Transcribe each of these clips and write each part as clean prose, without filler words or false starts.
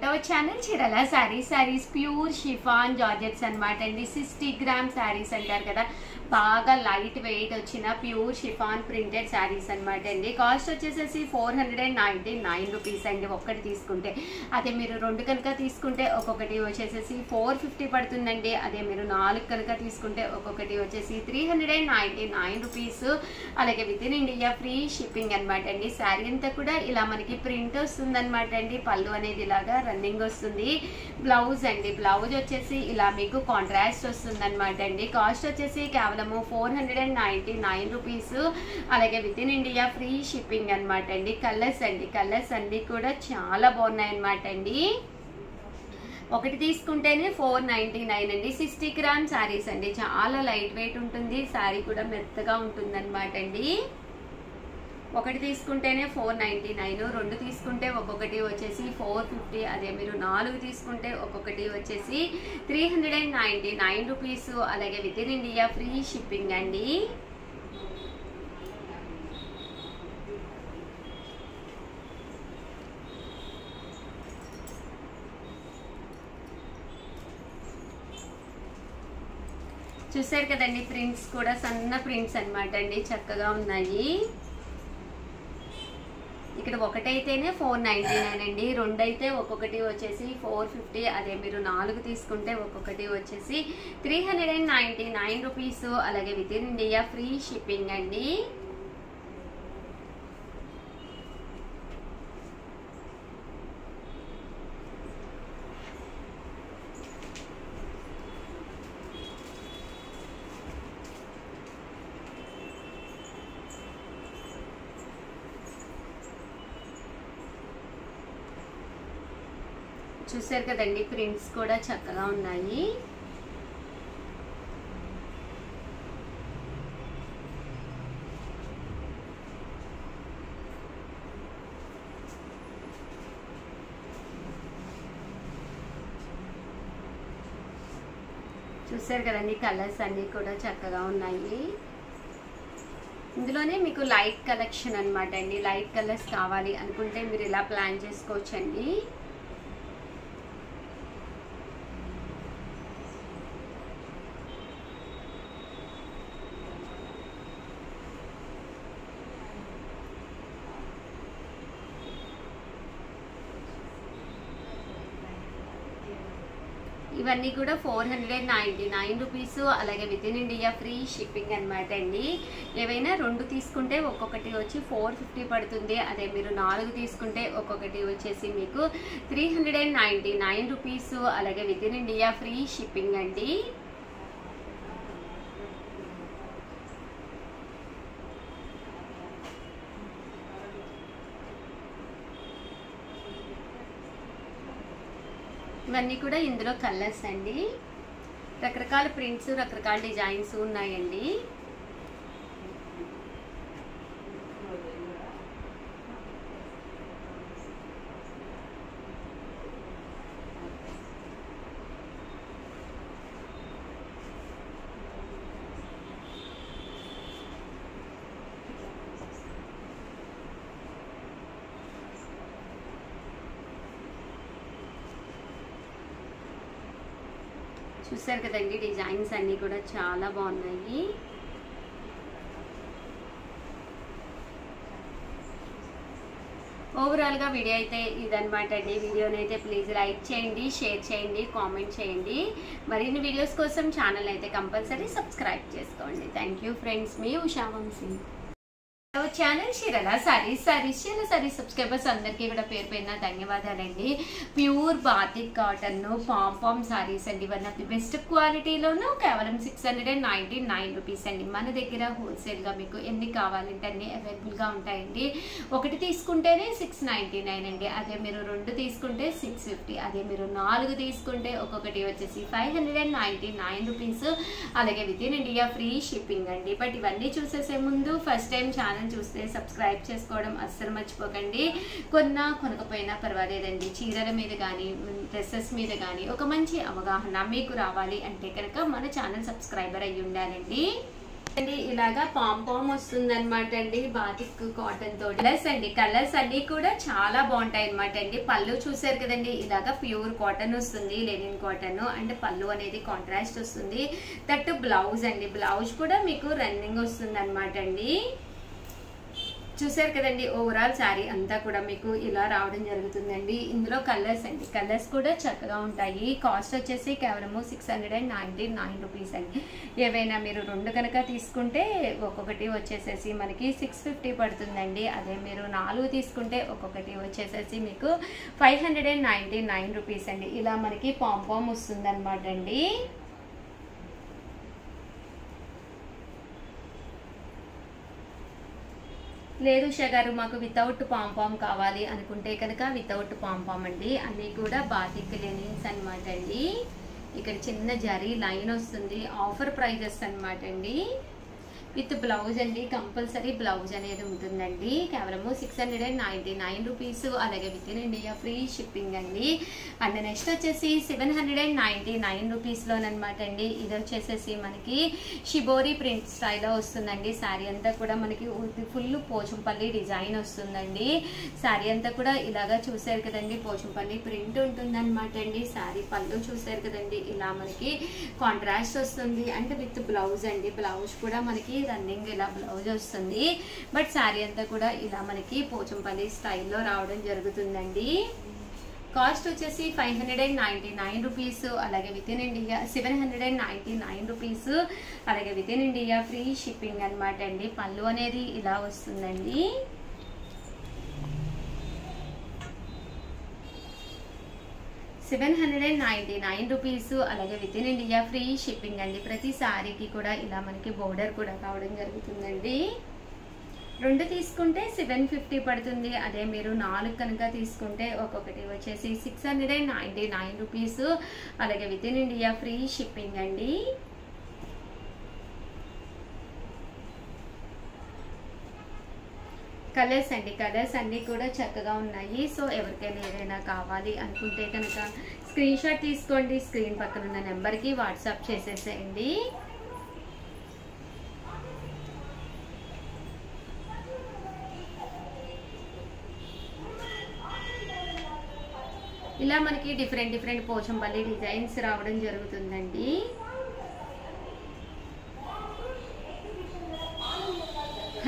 Welcome to our channel చీరల sarees pure chiffon georgettes అన్నమాట అండి. 60 గ్రామ్ సారీస్ అంటారు కదా, బాగా లైట్ వెయిట్ వచ్చిన ప్యూర్ షిఫాన్ ప్రింటెడ్ సారీస్ అన్నమాట అండి. కాస్ట్ వచ్చేసేసి 499 రూపీస్ అండి ఒక్కటి తీసుకుంటే. అదే మీరు రెండు కనుక తీసుకుంటే ఒక్కొక్కటి వచ్చేసేసి 450 పడుతుందండి. అదే మీరు 4 కనుక తీసుకుంటే ఒక్కొక్కటి వచ్చేసి 399 రూపీస్. అలాగే with in India free shipping అనమాట అండి. శారీ అంతా కూడా ఇలా మనకి ప్రింట్ వస్తుంది అనమాట అండి. పళ్ళు అనేది ఇలాగా రన్నింగ్ వస్తుంది. బ్లౌజ్ అండి, బ్లౌజ్ వచ్చేసి ఇలా మీకు కాంట్రాస్ట్ వస్తుంది అనమాట అండి. కాస్ట్ వచ్చేసి కేవలం 499 రూపీస్. అలాగే with in India free shipping అనమాట అండి. కలర్స్ అండి, కలర్స్ అన్ని కూడా చాలా బాగున్నాయి అనమాట అండి. ఒకటి తీసుకుంటేనే 499 అండి. 60 గ్రామ్ శారీస్ అండి, చాలా లైట్ వెయిట్ ఉంటుంది. శారీ కూడా మెత్తగా ఉంటుంది అనమాట అండి. ఒకటి తీసుకుంటేనే 499, రెండు తీసుకుంటే ఒక్కొక్కటి వచ్చేసి 450. అదే మీరు 4 తీసుకుంటే ఒక్కొక్కటి వచ్చేసి 399 రూపీస్. అలాగే with in India free shipping అండి. చూసారు కదండి, ప్రింట్స్ కూడా సన్న ప్రింట్స్ అనమాట అండి, చక్కగా ఉన్నాయి. ఇక్కడ ఒకటైతేనే 499 అండి, రెండైతే ఒక్కొక్కటి వచ్చేసి 450. అదే మీరు 4 తీసుకుంటే ఒక్కొక్కటి వచ్చేసి 399 రూపీస్. అలాగే with in India free shipping అండి. చూసారు కదండి, ప్రింట్స్ కూడా చక్కగా ఉన్నాయి. చూసారు కదండి, కలర్స్ అన్ని కూడా చక్కగా ఉన్నాయి. ఇందులోనే మీకు లైట్ కలెక్షన్ అనమాట అండి. లైట్ కలర్స్ కావాలి అనుకుంటే మీరు ఇలా ప్లాన్ చేసుకోవచ్చండి. ఇవన్నీ కూడా 499 రూపీస్. అలాగే with in India free shipping అనమాట అండి. ఏవైనా రెండు తీసుకుంటే ఒక్కొక్కటి వచ్చి 450 పడుతుంది. అదే మీరు 4 తీసుకుంటే ఒక్కొక్కటి వచ్చేసి మీకు 399 రూపీస్. అలాగే with in India free shipping అండి. ఇవన్నీ కూడా ఇందులో కలర్స్ అండి. రకరకాల ప్రింట్స్, రకరకాల డిజైన్స్ ఉన్నాయండి. చూసారు కదండి, డిజైన్స్ అన్ని కూడా చాలా బాగున్నాయి. ఓవరాల్గా వీడియో అయితే ఇదనమాట అండి. వీడియోని అయితే ప్లీజ్ లైక్ చేయండి, షేర్ చేయండి, కామెంట్ చేయండి. మరిన్ని వీడియోస్ కోసం ఛానల్ అయితే కంపల్సరీ సబ్స్క్రైబ్ చేసుకోండి. థ్యాంక్ యూ ఫ్రెండ్స్, మీ ఉషా వంశీ. ఛానల్ చీరల సారీస్ చీరల సారీస్ సబ్స్క్రైబర్స్ అందరికీ కూడా పేరు పైన ధన్యవాదాలండి. Pure batik cotton pompom saris అండి. వన్ ఆఫ్ ది బెస్ట్ క్వాలిటీలోను కేవలం 699 రూపీస్ అండి. మన దగ్గర హోల్సేల్గా మీకు ఎన్ని కావాలంటే అన్ని అవైలబుల్గా ఉంటాయండి. ఒకటి తీసుకుంటేనే 699 అండి. అదే మీరు 2 తీసుకుంటే 650. అదే మీరు 4 తీసుకుంటే ఒక్కొక్కటి వచ్చేసి 599 రూపీస్. అలాగే with in India free shipping అండి. బట్ ఇవన్నీ చూసేసే ముందు ఫస్ట్ టైం ఛానల్ చూస్తే సబ్స్క్రైబ్ చేసుకోవడం అస్సలు మర్చిపోకండి. కొనకపోయినా పర్వాలేదండి. చీరల మీద కానీ డ్రెస్సెస్ మీద కానీ ఒక మంచి అవగాహన మీకు రావాలి అంటే కనుక మన ఛానల్ సబ్స్క్రైబర్ అయ్యి ఉండాలండి. అండి ఇలాగా పాంపామ్ వస్తుంది అనమాట అండి బాతిక్ కాటన్ తోటి. కలర్స్ అన్ని కూడా చాలా బాగుంటాయి అనమాట అండి. పళ్ళు చూసారు కదండి, ఇలాగా ప్యూర్ కాటన్ వస్తుంది, లెనిన్ కాటన్. అంటే పళ్ళు అనేది కాంట్రాస్ట్ వస్తుంది. దట్ బ్లౌజ్ అండి, బ్లౌజ్ కూడా మీకు రన్నింగ్ వస్తుంది అనమాట అండి. చూసారు కదండి, ఓవరాల్ శారీ అంతా కూడా మీకు ఇలా రావడం జరుగుతుందండి. ఇందులో కలర్స్ అండి, కలర్స్ కూడా చక్కగా ఉంటాయి. కాస్ట్ వచ్చేసి కేవలము 699 రూపీస్ అండి. ఏవైనా మీరు 2 కనుక తీసుకుంటే ఒక్కొక్కటి వచ్చేసేసి మనకి 650 పడుతుందండి. అదే మీరు 4 తీసుకుంటే ఒక్కొక్కటి వచ్చేసేసి మీకు 599 రూపీస్ అండి. ఇలా మనకి పాంపామ్ వస్తుంది అనమాట అండి. లేదు ఉషా గారు మాకు వితౌట్ పాంపామ్ కావాలి అనుకుంటే కనుక వితౌట్ పాంపామ్ అండి. అన్నీ కూడా బాతిక్ లెనిన్స్ అనమాట అండి. ఇక్కడ చిన్న జరీ లైన్ వస్తుంది, ఆఫర్ ప్రైజెస్ అనమాట అండి. విత్ బ్లౌజ్ అండి, కంపల్సరీ బ్లౌజ్ అనేది ఉంటుందండి. కేవలము 699 రూపీస్. అలాగే with in India free shipping అండి. అండ్ నెక్స్ట్ వచ్చేసి 799 రూపీస్లోనమాట అండి. ఇది వచ్చేసేసి మనకి షిబోరి ప్రింట్ స్టైల్లో వస్తుందండి. శారీ అంతా కూడా మనకి ఫుల్ పోచంపల్లి డిజైన్ వస్తుందండి. శారీ అంతా కూడా ఇలాగా చూసారు కదండి, పోచంపల్లి ప్రింట్ ఉంటుందన్నమాట అండి. శారీ పళ్ళు చూసారు కదండి, ఇలా మనకి కాంట్రాస్ట్ వస్తుంది. అంటే విత్ బ్లౌజ్ అండి, బ్లౌజ్ కూడా మనకి రన్నింగ్ ఇలా బ్లౌజ్ వస్తుంది. బట్ శారీ అంతా కూడా ఇలా మనకి పోచంపల్లి స్టైల్లో రావడం జరుగుతుందండి. కాస్ట్ వచ్చేసి 599 రూపీస్. అలాగే విత్ ఇన్ ఇండియా 799 రూపీస్. అలాగే with in India free shipping అనమాట అండి. పళ్ళు అనేది ఇలా వస్తుందండి. ₹799. అలాగే with in India free shipping అండి. ప్రతి శారీకి కూడా ఇలా మనకి బోర్డర్ కూడా రావడం జరుగుతుందండి. 2 తీసుకుంటే 750 పడుతుంది. అదే మీరు 4 కనుక తీసుకుంటే ఒక్కొక్కటి వచ్చేసి 699 రూపీస్. అలాగే with in India free shipping అండి. కలర్స్ అండి, కలర్స్ అన్నీ కూడా చక్కగా ఉన్నాయి. సో ఎవరికైనా ఏదైనా కావాలి అనుకుంటే కనుక స్క్రీన్ షాట్ తీసుకోండి, స్క్రీన్ పక్కన ఉన్న నెంబర్కి వాట్సాప్ చేసేసేయండి. ఇలా మనకి డిఫరెంట్ పోచంపల్లి డిజైన్స్ రావడం జరుగుతుందండి.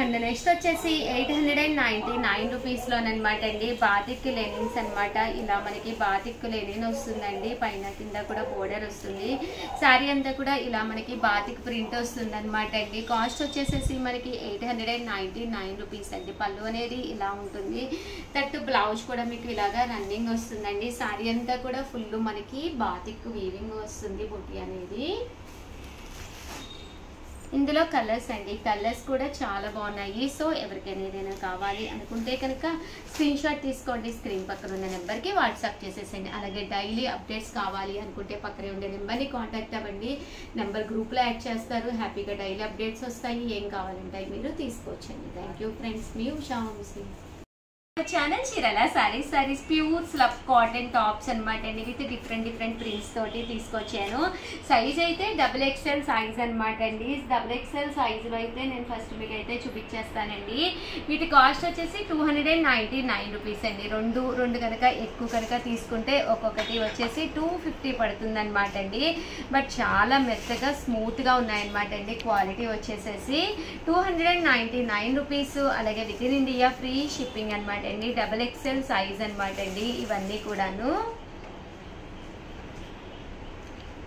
అండ్ నెక్స్ట్ వచ్చేసి 899 రూపీస్లోనమాట అండి. బాతిక్ లెనిన్స్ అనమాట. ఇలా మనకి బాతిక్ లెనిన్ వస్తుందండి. పైన కింద కూడా బోర్డర్ వస్తుంది. శారీ అంతా కూడా ఇలా మనకి బాతిక్ ప్రింట్ వస్తుంది అనమాట అండి. కాస్ట్ వచ్చేసేసి మనకి 899 రూపీస్ అండి. పళ్ళు అనేది ఇలా ఉంటుంది. దట్ బ్లౌజ్ కూడా మీకు ఇలాగా రన్నింగ్ వస్తుందండి. శారీ అంతా కూడా ఫుల్ మనకి బాతిక్ వీవింగ్ వస్తుంది బుట్టి అనేది. ఇందులో కలర్స్ అండి, కలర్స్ కూడా చాలా బాగున్నాయి. సో ఎవరికైనా ఏదైనా కావాలి అనుకుంటే కనుక స్క్రీన్ షాట్ తీసుకోండి, స్క్రీన్ పక్కన ఉన్న నెంబర్కి వాట్సాప్ చేసేసండి. అలాగే డైలీ అప్డేట్స్ కావాలి అనుకుంటే పక్కనే ఉండే నెంబర్ని కాంటాక్ట్ అవ్వండి. నెంబర్ గ్రూప్లో యాడ్ చేస్తారు. హ్యాపీగా డైలీ అప్డేట్స్ వస్తాయి. ఏం కావాలంటే మీరు తీసుకోవచ్చండి. థ్యాంక్ యూ ఫ్రెండ్స్, మీ ఉషా వంశీ. ఛానల్ చీరల sarees pure slub cotton tops అనమాట అండి. విత్ డిఫరెంట్ ప్రింట్స్ తోటి తీసుకొచ్చాను. సైజ్ అయితే XXL సైజ్ అనమాట అండి. XXL సైజులో అయితే నేను ఫస్ట్ మీకు అయితే చూపించేస్తానండి. వీటి కాస్ట్ వచ్చేసి 299 రూపీస్ అండి. రెండు కనుక ఎక్కువ కనుక తీసుకుంటే ఒక్కొక్కటి వచ్చేసి 250 పడుతుంది అనమాట అండి. బట్ చాలా మెత్తగా స్మూత్గా ఉన్నాయన్నమాట అండి. క్వాలిటీ వచ్చేసేసి 299 రూపీస్. అలాగే with in India free shipping అనమాట అండి. XXL సైజ్ అనమాట అండి. ఇవన్నీ కూడాను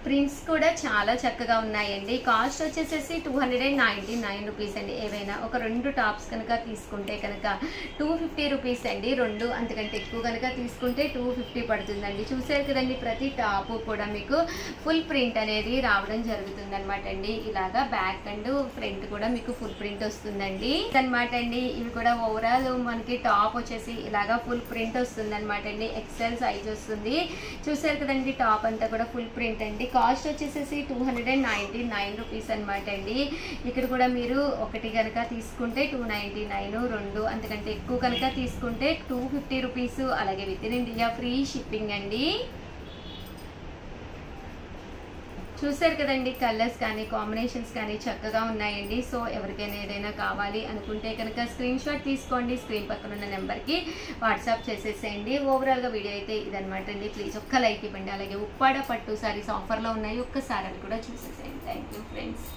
ప్రింట్స్ కూడా చాలా చక్కగా ఉన్నాయండి. కాస్ట్ వచ్చేసేసి 299 రూపీస్ అండి. ఏవైనా ఒక 2 టాప్స్ కనుక తీసుకుంటే కనుక 250 రూపీస్ అండి. 2 అంతకంటే ఎక్కువ కనుక తీసుకుంటే 250 పడుతుందండి. చూసారు కదండి, ప్రతి టాప్ కూడా మీకు ఫుల్ ప్రింట్ అనేది రావడం జరుగుతుంది అనమాట అండి. ఇలాగా బ్యాక్ అండ్ ఫ్రంట్ కూడా మీకు ఫుల్ ప్రింట్ వస్తుందండి అనమాట అండి. ఇవి కూడా ఓవరాల్ మనకి టాప్ వచ్చేసి ఇలాగా ఫుల్ ప్రింట్ వస్తుంది అనమాట అండి. XL సైజ్ వస్తుంది. చూసారు కదండి, టాప్ అంతా కూడా ఫుల్ ప్రింట్ అండి. కాస్ట్ వచ్చేసేసి 299 రూపీస్ అనమాట అండి. ఇక్కడ కూడా మీరు ఒకటి కనుక తీసుకుంటే 299, 2 అంతకంటే ఎక్కువ కనుక తీసుకుంటే 250 రూపీస్. అలాగే with in India free shipping అండి. చూసారు కదండి, కలర్స్ కానీ కాంబినేషన్స్ కానీ చక్కగా ఉన్నాయండి. సో ఎవరికైనా ఏదైనా కావాలి అనుకుంటే కనుక స్క్రీన్ షాట్ తీసుకోండి, స్క్రీన్ పక్కన ఉన్న నెంబర్కి వాట్సాప్ చేసేసేయండి. ఓవరాల్గా వీడియో అయితే ఇదనమాట అండి. ప్లీజ్ ఒక్క లైక్ ఇవ్వండి. అలాగే ఉప్పాడ పట్టు సారీస్ ఆఫర్లో ఉన్నాయి, ఒక్కసారి అది కూడా చూసేసేయండి. Thank you friends.